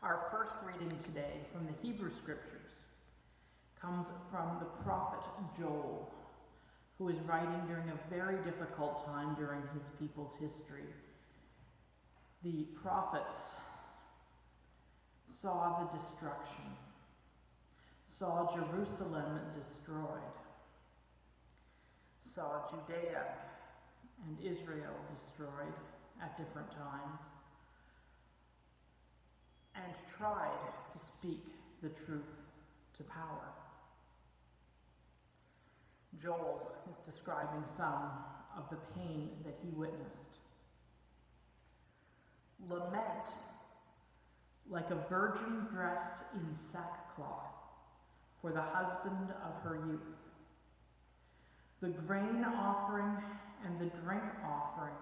Our first reading today from the Hebrew Scriptures comes from the prophet Joel, who is writing during a very difficult time during his people's history. The prophets saw the destruction, saw Jerusalem destroyed, saw Judea and Israel destroyed at different times, and tried to speak the truth to power. Joel is describing some of the pain that he witnessed. Lament like a virgin dressed in sackcloth for the husband of her youth. The grain offering and the drink offering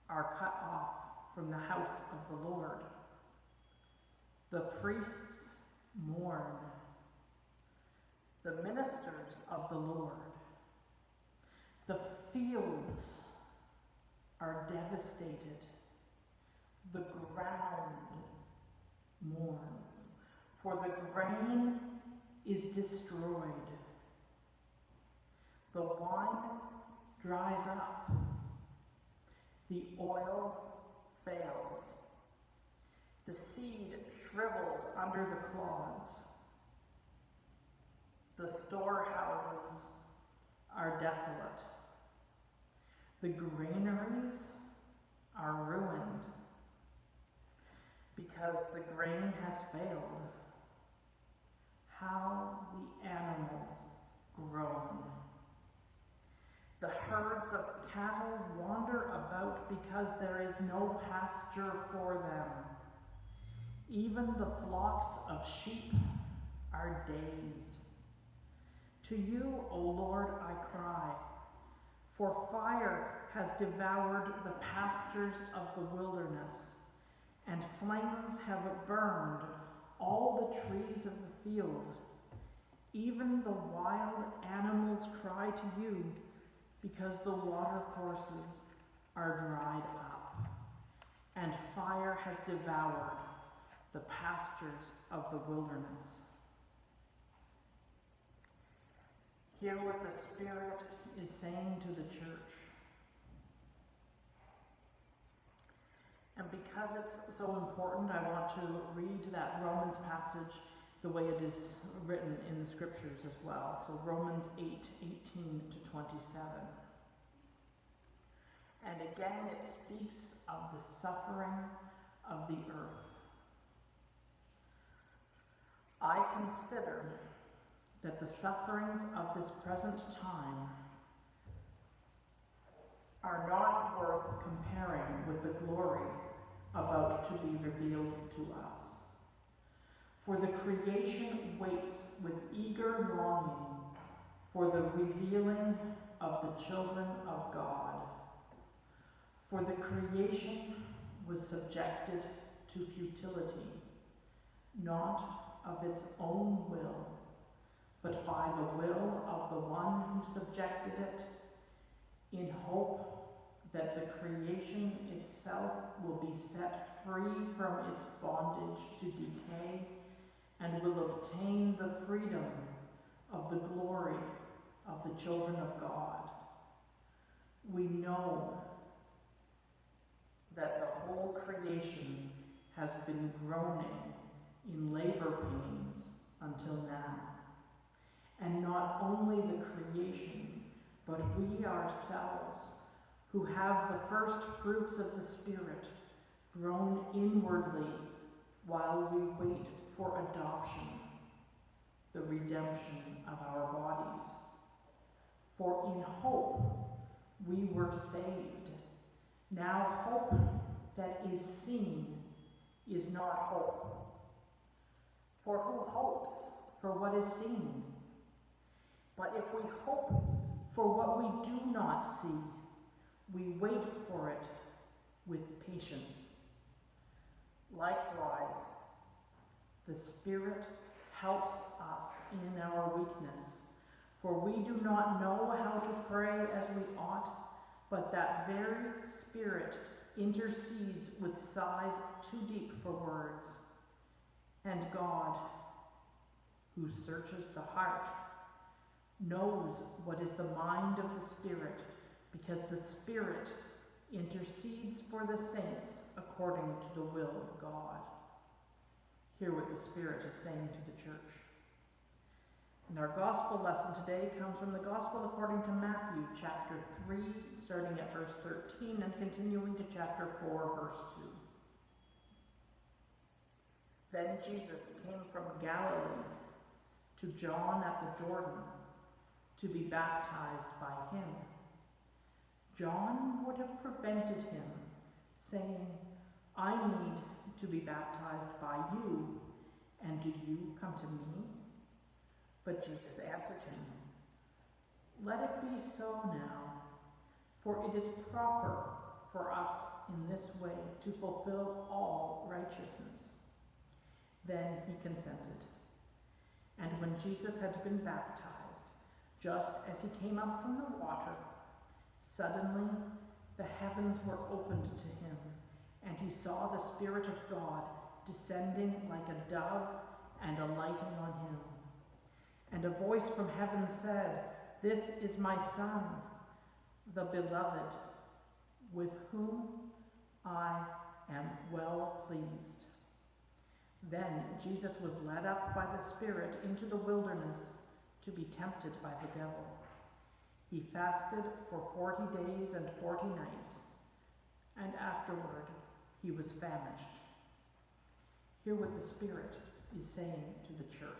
are cut off from the house of the Lord. The priests mourn, the ministers of the Lord. The fields are devastated. The ground mourns, for the grain is destroyed. The wine dries up. The oil fails. The seed shrivels under the clods. The storehouses are desolate. The granaries are ruined because the grain has failed. How the animals groan. The herds of cattle wander about because there is no pasture for them. Even the flocks of sheep are dazed. To you, O Lord, I cry, for fire has devoured the pastures of the wilderness, and flames have burned all the trees of the field. Even the wild animals cry to you, because the watercourses are dried up, and fire has devoured the pastures of the wilderness. Hear what the Spirit is saying to the church. And because it's so important, I want to read that Romans passage the way it is written in the scriptures as well. So Romans 8:18 to 27. And again, it speaks of the suffering of the earth. I consider that the sufferings of this present time are not worth comparing with the glory about to be revealed to us. For the creation waits with eager longing for the revealing of the children of God. For the creation was subjected to futility, not of its own will, but by the will of the one who subjected it, in hope that the creation itself will be set free from its bondage to decay and will obtain the freedom of the glory of the children of God. We know that the whole creation has been groaning in labor pains until now. And not only the creation, but we ourselves, who have the first fruits of the Spirit, groan inwardly while we wait for adoption, the redemption of our bodies. For in hope we were saved. Now hope that is seen is not hope. For who hopes for what is seen? But if we hope for what we do not see, we wait for it with patience. Likewise, the Spirit helps us in our weakness, for we do not know how to pray as we ought, but that very Spirit intercedes with sighs too deep for words. And God, who searches the heart, knows what is the mind of the Spirit, because the Spirit intercedes for the saints according to the will of God. Hear what the Spirit is saying to the church. And our gospel lesson today comes from the Gospel according to Matthew, chapter 3, starting at verse 13 and continuing to chapter 4, verse 2. Then Jesus came from Galilee to John at the Jordan to be baptized by him. John would have prevented him, saying, I need to be baptized by you, and do you come to me? But Jesus answered him, Let it be so now, for it is proper for us in this way to fulfill all righteousness. Then he consented. And when Jesus had been baptized, just as he came up from the water, suddenly the heavens were opened to him, and he saw the Spirit of God descending like a dove and alighting on him. And a voice from heaven said, This is my Son, the beloved, with whom I am well pleased. Then Jesus was led up by the Spirit into the wilderness to be tempted by the devil. He fasted for 40 days and 40 nights, and afterward he was famished. Hear what the Spirit is saying to the church.